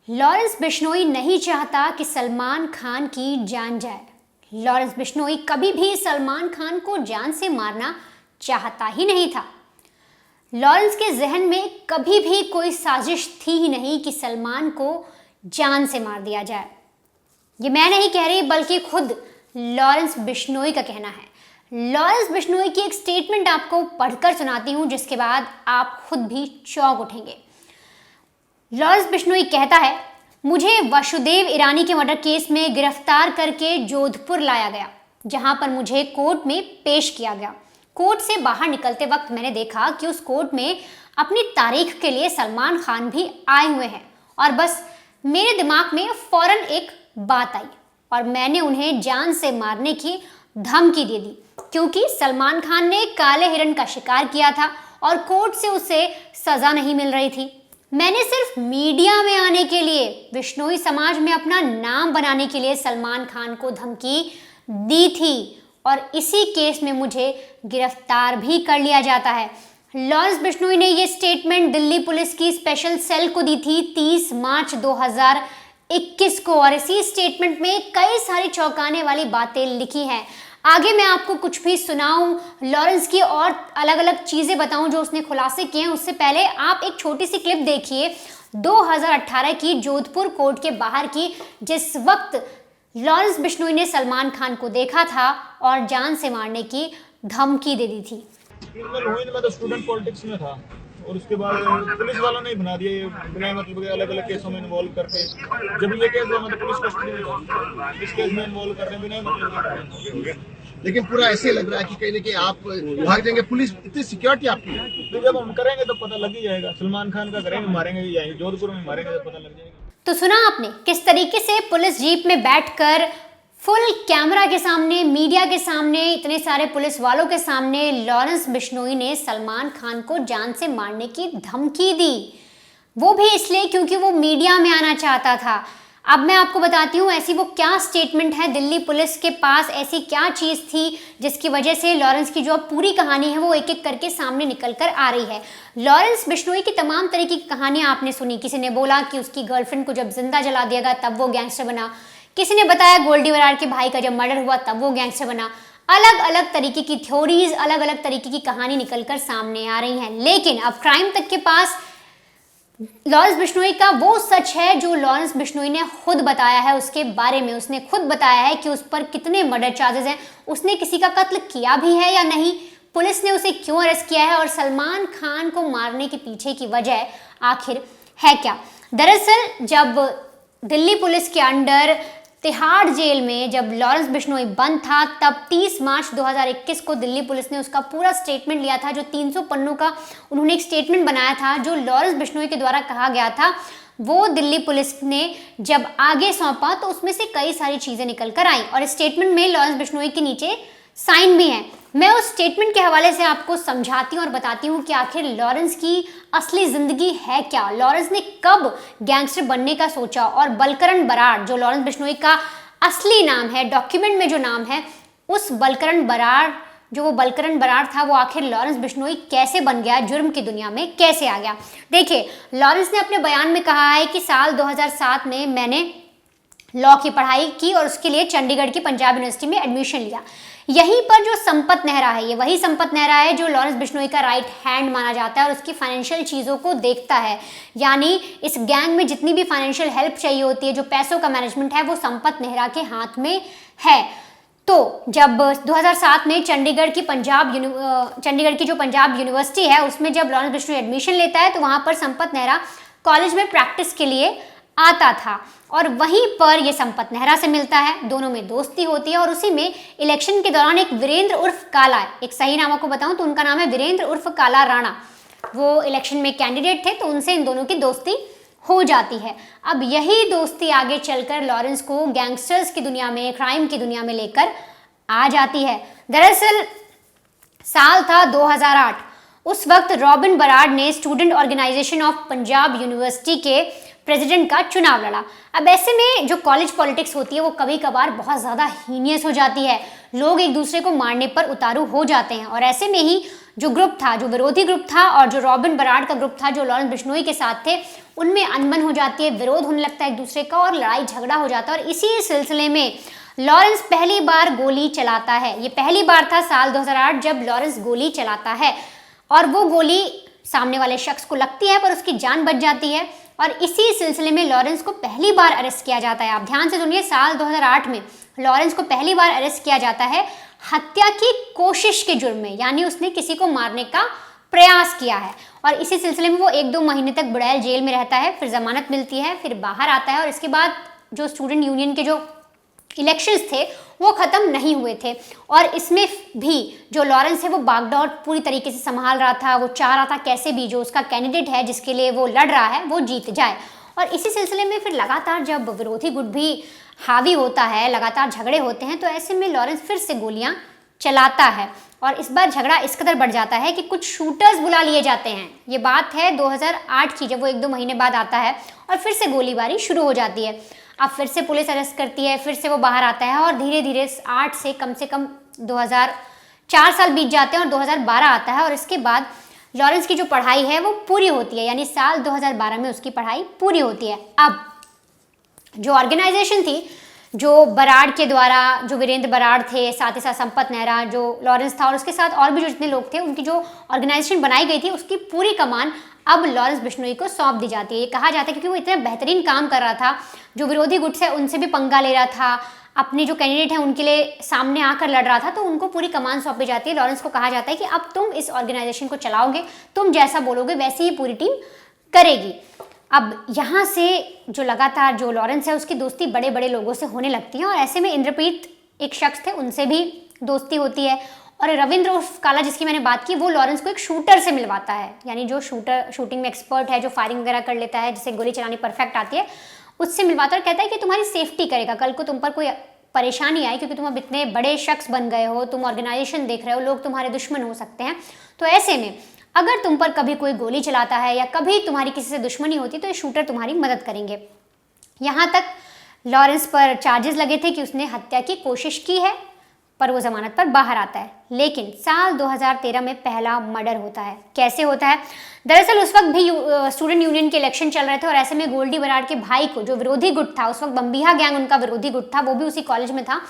Lawrence Bishnoi नहीं चाहता कि सलमान खान की जान जाए। लॉरेंस बिश्नोई कभी भी सलमान खान को जान से मारना चाहता ही नहीं था। लॉरेंस के जहन में कभी भी कोई साजिश थी ही नहीं कि सलमान को जान से मार दिया जाए। ये मैं नहीं कह रही, बल्कि खुद लॉरेंस बिश्नोई का कहना है। लॉरेंस बिश्नोई की एक स्टेटमेंट आपको पढ़कर सुनाती हूं, जिसके बाद आप खुद भी चौंक उठेंगे। लॉरेंस बिश्नोई कहता है, मुझे वासुदेव ईरानी के मर्डर केस में गिरफ्तार करके जोधपुर लाया गया, जहां पर मुझे कोर्ट में पेश किया गया। कोर्ट से बाहर निकलते वक्त मैंने देखा कि उस कोर्ट में अपनी तारीख के लिए सलमान खान भी आए हुए हैं, और बस मेरे दिमाग में फौरन एक बात आई और मैंने उन्हें जान से मारने की धमकी दे दी, क्योंकि सलमान खान ने काले हिरण का शिकार किया था और कोर्ट से उसे सजा नहीं मिल रही थी। मैंने सिर्फ मीडिया में आने के लिए, बिश्नोई समाज में अपना नाम बनाने के लिए सलमान खान को धमकी दी थी, और इसी केस में मुझे गिरफ्तार भी कर लिया जाता है। लॉरेंस बिश्नोई ने ये स्टेटमेंट दिल्ली पुलिस की स्पेशल सेल को दी थी 30 मार्च 2021 को, और इसी स्टेटमेंट में कई सारी चौंकाने वाली बातें लिखी हैं। आगे मैं आपको कुछ भी सुनाऊं, लॉरेंस की और अलग अलग चीज़ें बताऊं जो उसने खुलासे किए हैं, उससे पहले आप एक छोटी सी क्लिप देखिए 2018 की जोधपुर कोर्ट के बाहर की, जिस वक्त लॉरेंस बिश्नोई ने सलमान खान को देखा था और जान से मारने की धमकी दे दी थी। मैं तो स्टूडेंट पॉलिटिक्स में था, और उसके बाद पुलिस वालों ने बना दिया ये बिना मतलब के अलग अलग केसों में इन्वॉल्व करके। जब ये केस हुआ मतलब पुलिस कस्टडी में था, इस केस में इन्वॉल्व कर रहे हैं बिना मतलब के। लेकिन पूरा ऐसे लग रहा है कि कहीं ना कहीं आप भाग जाएंगे, पुलिस इतनी सिक्योरिटी आपकी है। तो जब हम करेंगे तो पता लग ही जाएगा। सलमान खान का करेंगे, मारेंगे ही जाएंगे, जोधपुर में मारेंगे तो पता लग जाएगा। तो सुना आपने किस तरीके से पुलिस जीप में बैठकर फुल कैमरा के सामने, मीडिया के सामने, इतने सारे पुलिस वालों के सामने लॉरेंस बिश्नोई ने सलमान खान को जान से मारने की धमकी दी। वो भी इसलिए क्योंकि वो मीडिया में आना चाहता था। अब मैं आपको बताती हूँ ऐसी वो क्या स्टेटमेंट है, दिल्ली पुलिस के पास ऐसी क्या चीज़ थी जिसकी वजह से लॉरेंस की जो पूरी कहानी है वो एक एक करके सामने निकल कर आ रही है। लॉरेंस बिश्नोई की तमाम तरीके की कहानियाँ आपने सुनी। किसी ने बोला कि उसकी गर्लफ्रेंड को जब जिंदा जला दिया गया तब वो गैंगस्टर बना, किसी ने बताया गोल्डी बरार के भाई का जब मर्डर हुआ तब वो गैंगस्टर बना। अलग अलग तरीके की थ्योरीज, अलग अलग तरीके की कहानी निकलकर सामने आ रही हैं, लेकिन अब क्राइम तक के पास लॉरेंस बिश्नोई का वो सच है जो लॉरेंस बिश्नोई ने खुद बताया है उसके बारे में। उसने खुद बताया है कि उस पर कितने मर्डर चार्जेस हैं, उसने किसी का कत्ल किया भी है या नहीं, पुलिस ने उसे क्यों अरेस्ट किया है, और सलमान खान को मारने के पीछे की वजह आखिर है क्या। दरअसल जब दिल्ली पुलिस के अंडर तिहाड़ जेल में जब लॉरेंस बिश्नोई बंद था, तब 30 मार्च 2021 को दिल्ली पुलिस ने उसका पूरा स्टेटमेंट लिया था, जो 300 पन्नों का उन्होंने एक स्टेटमेंट बनाया था जो लॉरेंस बिश्नोई के द्वारा कहा गया था। वो दिल्ली पुलिस ने जब आगे सौंपा तो उसमें से कई सारी चीज़ें निकल कर आई, और इस स्टेटमेंट में लॉरेंस बिश्नोई के नीचे साइन भी हैं। मैं उस स्टेटमेंट के हवाले से आपको समझाती हूँ और बताती हूँ कि आखिर लॉरेंस की असली ज़िंदगी है क्या, लॉरेंस ने कब गैंगस्टर बनने का सोचा, और बलकरण बराड़ जो लॉरेंस बिश्नोई का असली नाम है, डॉक्यूमेंट में जो नाम है, उस बलकरण बराड़ जो वो बलकरण बराड़ था वो आखिर लॉरेंस बिश्नोई कैसे बन गया, जुर्म की दुनिया में कैसे आ गया। देखिए, लॉरेंस ने अपने बयान में कहा है कि साल 2007 में मैंने लॉ की पढ़ाई की और उसके लिए चंडीगढ़ की पंजाब यूनिवर्सिटी में एडमिशन लिया। यहीं पर जो संपत नेहरा है, ये वही संपत नेहरा है जो लॉरेंस बिश्नोई का राइट हैंड माना जाता है और उसकी फाइनेंशियल चीज़ों को देखता है। यानी इस गैंग में जितनी भी फाइनेंशियल हेल्प चाहिए होती है, जो पैसों का मैनेजमेंट है, वो संपत नेहरा के हाथ में है। तो जब 2007 में चंडीगढ़ की जो पंजाब यूनिवर्सिटी है उसमें जब लॉरेंस बिश्नोई एडमिशन लेता है, तो वहाँ पर संपत नेहरा कॉलेज में प्रैक्टिस के लिए आता था, और वहीं पर ये संपत नेहरा से मिलता है, दोनों में दोस्ती होती है। और उसी में इलेक्शन के दौरान एक वीरेंद्र उर्फ काला, एक सही नाम आपको बताऊं तो उनका नाम है वीरेंद्र उर्फ काला राणा, वो इलेक्शन में कैंडिडेट थे, तो उनसे इन दोनों की दोस्ती हो जाती है। अब यही दोस्ती आगे चलकर लॉरेंस को गैंगस्टर्स की दुनिया में, क्राइम की दुनिया में लेकर आ जाती है। दरअसल साल था 2008। उस वक्त रॉबिन बराड़ ने student organisation of Punjab university के प्रेसिडेंट का चुनाव लड़ा। अब ऐसे में जो कॉलेज पॉलिटिक्स होती है वो कभी कभार बहुत ज़्यादा हीनियस हो जाती है, लोग एक दूसरे को मारने पर उतारू हो जाते हैं, और ऐसे में ही जो ग्रुप था, जो विरोधी ग्रुप था और जो रॉबिन बराड़ का ग्रुप था जो लॉरेंस बिश्नोई के साथ थे, उनमें अनबन हो जाती है, विरोध होने लगता है एक दूसरे का और लड़ाई झगड़ा हो जाता है। और इसी सिलसिले में लॉरेंस पहली बार गोली चलाता है। ये पहली बार था साल 2008 जब लॉरेंस गोली चलाता है और वो गोली सामने वाले शख्स को लगती है पर उसकी जान बच जाती है। और इसी सिलसिले में लॉरेंस को पहली बार अरेस्ट किया जाता है। आप ध्यान से सुनिए, साल 2008 में लॉरेंस को पहली बार अरेस्ट किया जाता है हत्या की कोशिश के जुर्म में, यानी उसने किसी को मारने का प्रयास किया है। और इसी सिलसिले में वो 1-2 महीने तक बुड़ैल जेल में रहता है, फिर जमानत मिलती है, फिर बाहर आता है। और इसके बाद जो स्टूडेंट यूनियन के जो इलेक्शंस थे वो ख़त्म नहीं हुए थे और इसमें भी जो लॉरेंस है वो बागडोर पूरी तरीके से संभाल रहा था। वो चाह रहा था कैसे भी जो उसका कैंडिडेट है जिसके लिए वो लड़ रहा है वो जीत जाए। और इसी सिलसिले में फिर लगातार जब विरोधी गुट भी हावी होता है, लगातार झगड़े होते हैं, तो ऐसे में लॉरेंस फिर से गोलियां चलाता है। और इस बार झगड़ा इस कदर बढ़ जाता है कि कुछ शूटर्स बुला लिए जाते हैं। ये बात है 2008 की, जब वो 1-2 महीने बाद आता है और फिर से गोलीबारी शुरू हो जाती है। अब फिर से पुलिस अरेस्ट करती है, फिर से वो बाहर आता है और धीरे धीरे 8 से कम 2004 साल बीत जाते हैं और 2012 आता है। और इसके बाद लॉरेंस की जो पढ़ाई है वो पूरी होती है, यानी साल 2012 में उसकी पढ़ाई पूरी होती है। अब जो ऑर्गेनाइजेशन थी, जो बराड़ के द्वारा, जो वीरेंद्र बराड़ थे, साथ ही साथ संपत नेहरा, जो लॉरेंस था और उसके साथ और भी जो जितने लोग थे, उनकी जो ऑर्गेनाइजेशन बनाई गई थी उसकी पूरी कमान अब लॉरेंस बिश्नोई को सौंप दी जाती है। ये कहा जाता है क्योंकि वो इतना बेहतरीन काम कर रहा था, जो विरोधी गुट से उनसे भी पंगा ले रहा था, अपने जो कैंडिडेट हैं उनके लिए सामने आकर लड़ रहा था, तो उनको पूरी कमान सौंपी जाती है। लॉरेंस को कहा जाता है कि अब तुम इस ऑर्गेनाइजेशन को चलाओगे, तुम जैसा बोलोगे वैसे ही पूरी टीम करेगी। अब यहाँ से जो लगातार जो लॉरेंस है उसकी दोस्ती बड़े बड़े लोगों से होने लगती है और ऐसे में इंद्रप्रीत एक शख्स थे, उनसे भी दोस्ती होती है। और रविंद्र उर्फ काला जिसकी मैंने बात की, वो लॉरेंस को एक शूटर से मिलवाता है, यानी जो शूटिंग में एक्सपर्ट है, जो फायरिंग वगैरह कर लेता है, जिसे गोली चलानी परफेक्ट आती है, उससे मिलवाता है और कहता है कि तुम्हारी सेफ्टी करेगा, कल को तुम पर कोई परेशानी आए क्योंकि तुम अब इतने बड़े शख्स बन गए हो, तुम ऑर्गेनाइजेशन देख रहे हो, लोग तुम्हारे दुश्मन हो सकते हैं, तो ऐसे में अगर तुम पर कभी कोई गोली चलाता है या कभी तुम्हारी किसी से दुश्मनी होती तो ये शूटर तुम्हारी मदद करेंगे। यहाँ तक लॉरेंस पर चार्जेस लगे थे कि उसने हत्या की कोशिश की है, पर वो जमानत पर बाहर आता है। लेकिन साल 2013 में पहला मर्डर होता है। कैसे होता है? दरअसल उस वक्त भी स्टूडेंट यूनियन के इलेक्शन चल रहे थे और ऐसे में गोल्डी बराड़ के भाई को, जो विरोधी गुट था, उस वक्त बम्बीहा गैंग उनका विरोधी गुट था, वो भी उसी कॉलेज में था।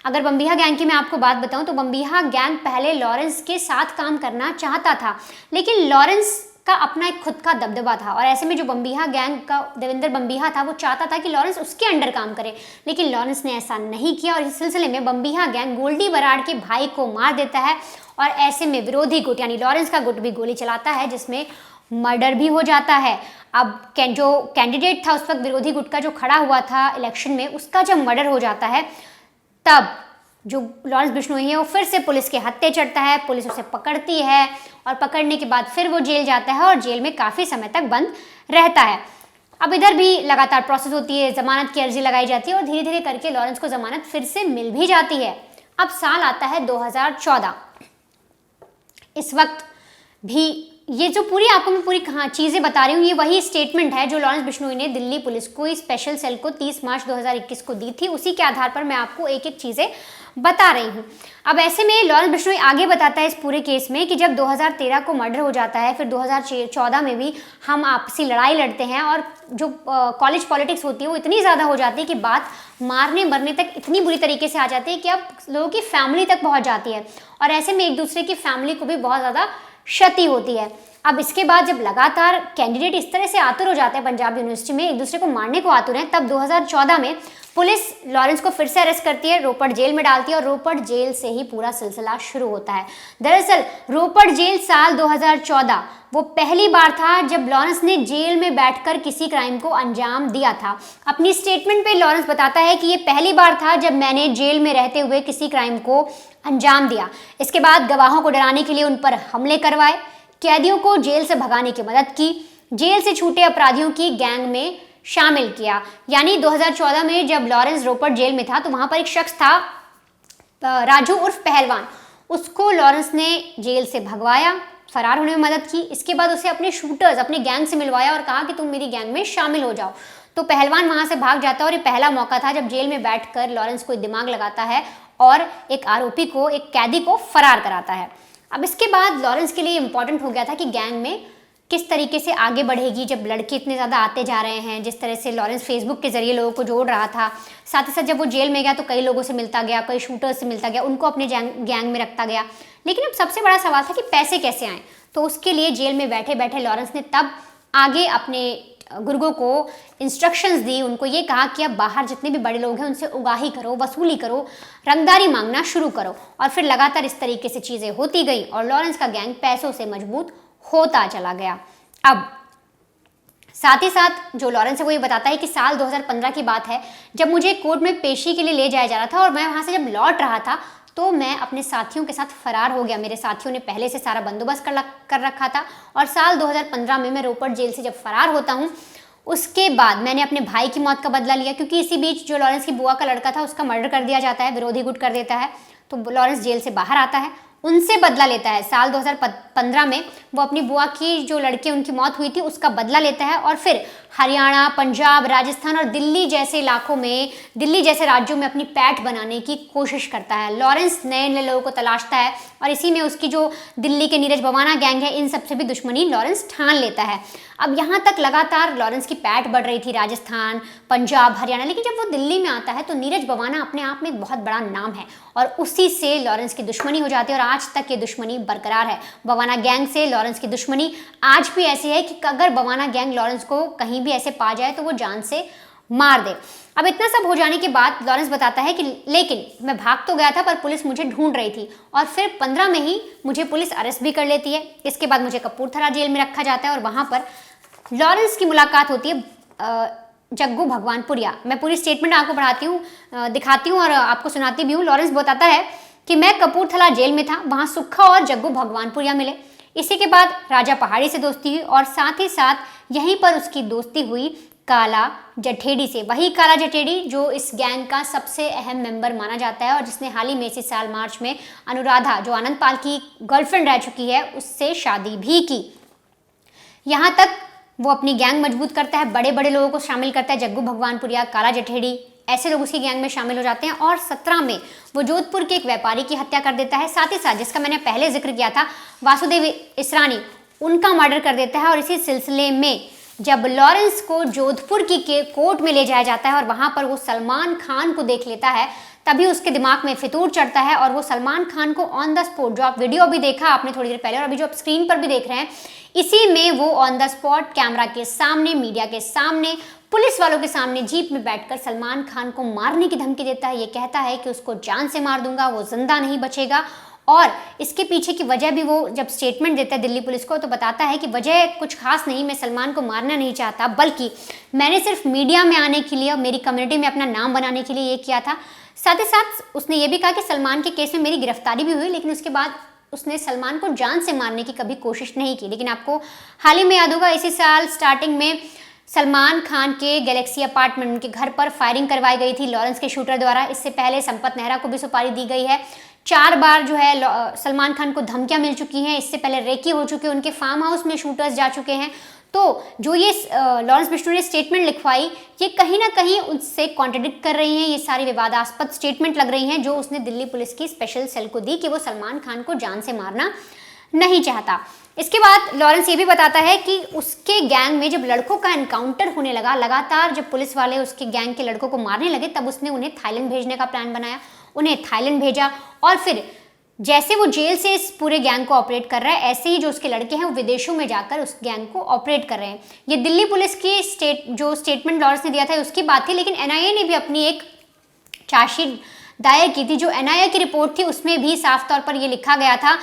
अगर बम्बीहा गैंग की मैं आपको बात बताऊं तो बम्बीहा गैंग पहले लॉरेंस के साथ काम करना चाहता था, लेकिन लॉरेंस का अपना एक खुद का दबदबा था और ऐसे में जो बम्बीहा गैंग का देवेंद्र बम्बीहा था वो चाहता था कि लॉरेंस उसके अंडर काम करे, लेकिन लॉरेंस ने ऐसा नहीं किया और इस सिलसिले में बम्बीहा गैंग गोल्डी बराड़ के भाई को मार देता है और ऐसे में विरोधी गुट यानी लॉरेंस का गुट भी गोली चलाता है, जिसमें मर्डर भी हो जाता है। अब जो कैंडिडेट था उस वक्त विरोधी गुट का जो खड़ा हुआ था इलेक्शन में, उसका जब मर्डर हो जाता है तब जो लॉरेंस बिश्नोई है वो फिर से पुलिस के हत्थे चढ़ता है। पुलिस उसे पकड़ती है और पकड़ने के बाद फिर वो जेल जाता है और जेल में काफ़ी समय तक बंद रहता है। अब इधर भी लगातार प्रोसेस होती है, जमानत की अर्जी लगाई जाती है और धीरे धीरे करके लॉरेंस को जमानत फिर से मिल भी जाती है। अब साल आता है 2014। इस वक्त भी ये जो पूरी आपको मैं पूरी चीज़ें बता रही हूँ, ये वही स्टेटमेंट है जो लॉरेंस बिश्नोई ने दिल्ली पुलिस को इस स्पेशल सेल को 30 मार्च 2021 को दी थी। उसी के आधार पर मैं आपको एक एक चीज़ें बता रही हूँ। अब ऐसे में लॉरेंस बिश्नोई आगे बताता है इस पूरे केस में कि जब 2013 को मर्डर हो जाता है, फिर 2014 में भी हम आपसी लड़ाई लड़ते हैं और जो कॉलेज पॉलिटिक्स होती है वो इतनी ज़्यादा हो जाती है कि बात मारने मरने तक इतनी बुरी तरीके से आ जाती है कि अब लोगों की फैमिली तक पहुँच जाती है और ऐसे में एक दूसरे की फैमिली को भी बहुत ज़्यादा क्षति होती है। अब इसके बाद जब लगातार कैंडिडेट इस तरह से आतुर हो जाते हैं पंजाब यूनिवर्सिटी में, एक दूसरे को मारने को आतुर हैं, तब 2014 में पुलिस लॉरेंस को फिर से अरेस्ट करती है, रोपड़ जेल में डालती है और रोपड़ जेल से ही पूरा सिलसिला शुरू होता है। दरअसल रोपड़ जेल साल 2014 वो पहली बार था जब लॉरेंस ने जेल में बैठकर किसी क्राइम को अंजाम दिया था। अपनी स्टेटमेंट पे लॉरेंस बताता है कि ये पहली बार था जब मैंने जेल में रहते हुए किसी क्राइम को अंजाम दिया। इसके बाद गवाहों को डराने के लिए उन पर हमले करवाए, कैदियों को जेल से भगाने की मदद की, जेल से छूटे अपराधियों की गैंग में शामिल किया। यानी 2014 में जब लॉरेंस रोपड़ जेल में था तो वहां पर एक शख्स था राजू उर्फ पहलवान, उसको लॉरेंस ने जेल से भगवाया, फरार होने में मदद की। इसके बाद उसे अपने शूटर्स, अपने गैंग से मिलवाया और कहा कि तुम मेरी गैंग में शामिल हो जाओ। तो पहलवान वहां से भाग जाता है और ये पहला मौका था जब जेल में बैठकर लॉरेंस कोई दिमाग लगाता है और एक आरोपी को, एक कैदी को फरार कराता है। अब इसके बाद लॉरेंस के लिए इंपॉर्टेंट हो गया था कि गैंग में किस तरीके से आगे बढ़ेगी जब लड़के इतने ज़्यादा आते जा रहे हैं। जिस तरह से लॉरेंस फेसबुक के ज़रिए लोगों को जोड़ रहा था, साथ ही साथ जब वो जेल में गया तो कई लोगों से मिलता गया, कई शूटर्स से मिलता गया, उनको अपने गैंग में रखता गया। लेकिन अब सबसे बड़ा सवाल था कि पैसे कैसे आएँ। तो उसके लिए जेल में बैठे बैठे लॉरेंस ने तब आगे अपने गुर्गों को इंस्ट्रक्शंस दी, उनको ये कहा कि अब बाहर जितने भी बड़े लोग हैं उनसे उगाही करो, वसूली करो, रंगदारी मांगना शुरू करो। और फिर लगातार इस तरीके से चीज़ें होती गई और लॉरेंस का गैंग पैसों से मजबूत होता चला गया। अब साथ ही साथ जो लॉरेंस है वो ये बताता है कि साल 2015 की बात है, जब मुझे कोर्ट में पेशी के लिए ले जाया जा रहा था और मैं वहाँ से जब लौट रहा था तो मैं अपने साथियों के साथ फरार हो गया। मेरे साथियों ने पहले से सारा बंदोबस्त कर रखा था और साल 2015 में मैं रोपड़ जेल से जब फरार होता हूँ, उसके बाद मैंने अपने भाई की मौत का बदला लिया, क्योंकि इसी बीच जो लॉरेंस की बुआ का लड़का था उसका मर्डर कर दिया जाता है, विरोधी गुट कर देता है। तो लॉरेंस जेल से बाहर आता है, उनसे बदला लेता है। साल 2015 में वो अपनी बुआ की जो लड़के उनकी मौत हुई थी उसका बदला लेता है और फिर हरियाणा, पंजाब, राजस्थान और दिल्ली जैसे इलाकों में, दिल्ली जैसे राज्यों में अपनी पैठ बनाने की कोशिश करता है। लॉरेंस नए नए लोगों को तलाशता है और इसी में उसकी जो दिल्ली के नीरज बवाना गैंग है, इन सबसे भी दुश्मनी लॉरेंस ठान लेता है। अब यहाँ तक लगातार लॉरेंस की पैठ बढ़ रही थी, राजस्थान, पंजाब, हरियाणा, लेकिन जब वो दिल्ली में आता है तो नीरज बवाना अपने आप में एक बहुत बड़ा नाम है और उसी से लॉरेंस की दुश्मनी हो जाती है और आज तक ये दुश्मनी बरकरार है। बवाना गैंग से लॉरेंस की दुश्मनी आज भी ऐसी है कि अगर बवाना गैंग लॉरेंस को कहीं भी ऐसे पा जाए तो वो जान से मार दे। अब इतना सब हो जाने के बाद लॉरेंस बताता है कि लेकिन मैं भाग तो गया था पर पुलिस मुझे ढूंढ रही थी और फिर 15 में ही मुझे पुलिस अरेस्ट भी कर लेती है। इसके बाद मुझे कपूरथला जेल में रखा जाता है और वहाँ पर लॉरेंस की मुलाकात होती है जग्गू भगवानपुरिया। मैं पूरी स्टेटमेंट आपको पढ़ाती हूँ, दिखाती हूँ और आपको सुनाती भी हूँ। लॉरेंस बताता है कि मैं कपूरथला जेल में था, वहाँ सुक्खा और जग्गू भगवानपुरिया मिले। इसी के बाद राजा पहाड़ी से दोस्ती हुई और साथ ही साथ यहीं पर उसकी दोस्ती हुई काला जठेड़ी से। वही काला जठेड़ी जो इस गैंग का सबसे अहम मेंबर माना जाता है और जिसने हाल ही में इसी साल मार्च में अनुराधा, जो आनंद पाल की गर्लफ्रेंड रह चुकी है, उससे शादी भी की। यहाँ तक वो अपनी गैंग मजबूत करता है, बड़े बड़े लोगों को शामिल करता है। जग्गू भगवानपुरिया, काला जठेड़ी, ऐसे लोग उसकी गैंग में शामिल हो जाते हैं और 17 में वो जोधपुर के एक व्यापारी की हत्या कर देता है। साथ ही साथ जिसका मैंने पहले जिक्र किया था, वासुदेव इसरानी, उनका मर्डर कर देता है। और इसी सिलसिले में जब लॉरेंस को जोधपुर की कोर्ट में ले जाया जाता है और वहाँ पर वो सलमान खान को देख लेता है, तभी उसके दिमाग में फितूर चढ़ता है और वो सलमान खान को ऑन द स्पॉट, जो आप वीडियो भी देखा आपने थोड़ी देर पहले और अभी जो आप स्क्रीन पर भी देख रहे हैं, इसी में वो ऑन द स्पॉट कैमरा के सामने, मीडिया के सामने, पुलिस वालों के सामने जीप में बैठकर सलमान खान को मारने की धमकी देता है। ये कहता है कि उसको जान से मार दूंगा, वो जिंदा नहीं बचेगा। और इसके पीछे की वजह भी वो जब स्टेटमेंट देता है दिल्ली पुलिस को तो बताता है कि वजह कुछ खास नहीं, मैं सलमान को मारना नहीं चाहता, बल्कि मैंने सिर्फ मीडिया में आने के लिए और मेरी कम्युनिटी में अपना नाम बनाने के लिए ये किया था। साथ ही साथ उसने ये भी कहा कि सलमान के केस में मेरी गिरफ्तारी भी हुई, लेकिन उसके बाद उसने सलमान को जान से मारने की कभी कोशिश नहीं की। लेकिन आपको हाल ही में याद होगा, इसी साल स्टार्टिंग में सलमान खान के गैलेक्सी अपार्टमेंट, उनके घर पर फायरिंग करवाई गई थी लॉरेंस के शूटर द्वारा। इससे पहले संपत नेहरा को भी सुपारी दी गई है। 4 बार जो है सलमान खान को धमकियां मिल चुकी हैं। इससे पहले रेकी हो चुकी है, उनके फार्म हाउस में शूटर्स जा चुके हैं। तो जो ये लॉरेंस बिश्नोई ने स्टेटमेंट लिखवाई, ये कहीं ना कहीं उससे कॉन्ट्रडिक्ट कर रही हैं। ये सारी विवादास्पद स्टेटमेंट लग रही हैं जो उसने दिल्ली पुलिस की स्पेशल सेल को दी कि वो सलमान खान को जान से मारना नहीं चाहता। इसके बाद लॉरेंस ये भी बताता है कि उसके गैंग में जब लड़कों का एनकाउंटर होने लगा, लगातार जब पुलिस वाले उसके गैंग के लड़कों को मारने लगे, तब उसने उन्हें थाईलैंड भेजने का प्लान बनाया। उन्हें थाईलैंड भेजा और फिर जैसे वो जेल से इस पूरे गैंग को ऑपरेट कर रहा है, ऐसे ही जो उसके लड़के हैं वो विदेशों में जाकर उस गैंग को ऑपरेट कर रहे हैं। ये दिल्ली पुलिस की स्टेटमेंट लॉरेंस ने दिया था उसकी बात थी, लेकिन एनआईए ने भी अपनी एक चार्जशीट दायर की थी। जो एनआईए की रिपोर्ट थी उसमें भी साफ तौर पर यह लिखा गया था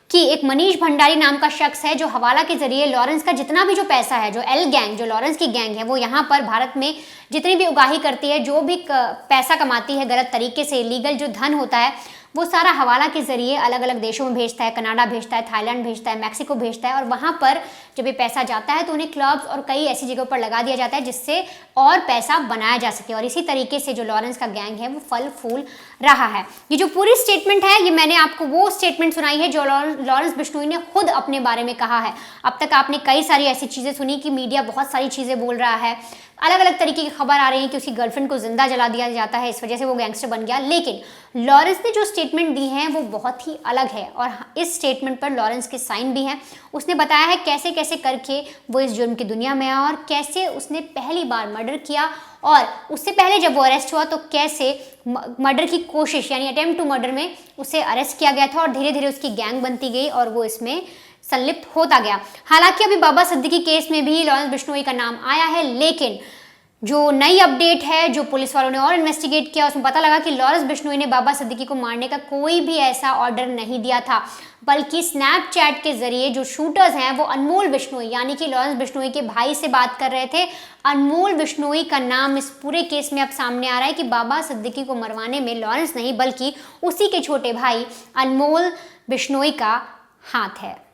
कि एक मनीष भंडारी नाम का शख्स है जो हवाला के जरिए लॉरेंस का जितना भी जो पैसा है, जो एल गैंग, जो लॉरेंस की गैंग है, वो यहाँ पर भारत में जितनी भी उगाही करती है, जो भी पैसा कमाती है गलत तरीके से, इलीगल जो धन होता है, वो सारा हवाला के जरिए अलग अलग देशों में भेजता है। कनाडा भेजता है, थाईलैंड भेजता है, मैक्सिको भेजता है और वहाँ पर जब ये पैसा जाता है तो उन्हें क्लब्स और कई ऐसी जगहों पर लगा दिया जाता है जिससे और पैसा बनाया जा सके। और इसी तरीके से जो लॉरेंस का गैंग है वो फल फूल रहा है। ये जो पूरी स्टेटमेंट है, ये मैंने आपको वो स्टेटमेंट सुनाई है जो लॉरेंस बिश्नोई ने खुद अपने बारे में कहा है। अब तक आपने कई सारी ऐसी चीज़ें सुनी कि मीडिया बहुत सारी चीज़ें बोल रहा है, अलग अलग तरीके की खबर आ रही है कि उसकी गर्लफ्रेंड को जिंदा जला दिया जाता है, इस वजह से वो गैंगस्टर बन गया। लेकिन लॉरेंस ने जो स्टेटमेंट दी है वो बहुत ही अलग है और इस स्टेटमेंट पर लॉरेंस के साइन भी हैं। उसने बताया है कैसे कैसे करके वो इस जुर्म की दुनिया में आया और कैसे उसने पहली बार मर्डर किया, और उससे पहले जब वो अरेस्ट हुआ तो कैसे मर्डर की कोशिश यानी अटेम्प्ट टू मर्डर में उसे अरेस्ट किया गया था और धीरे धीरे उसकी गैंग बनती गई और वो इसमें संलिप्त होता गया। हालांकि अभी बाबा सिद्दीकी केस में भी लॉरेंस बिश्नोई का नाम आया है, लेकिन जो नई अपडेट है जो पुलिस वालों ने और इन्वेस्टिगेट किया उसमें पता लगा कि लॉरेंस बिश्नोई ने बाबा सिद्दीकी को मारने का कोई भी ऐसा ऑर्डर नहीं दिया था, बल्कि स्नैपचैट के जरिए जो शूटर्स हैं वो अनमोल बिश्नोई यानी कि लॉरेंस बिश्नोई के भाई से बात कर रहे थे। अनमोल बिश्नोई का नाम इस पूरे केस में अब सामने आ रहा है कि बाबा सिद्दीकी को मरवाने में लॉरेंस नहीं बल्कि उसी के छोटे भाई अनमोल बिश्नोई का हाथ है।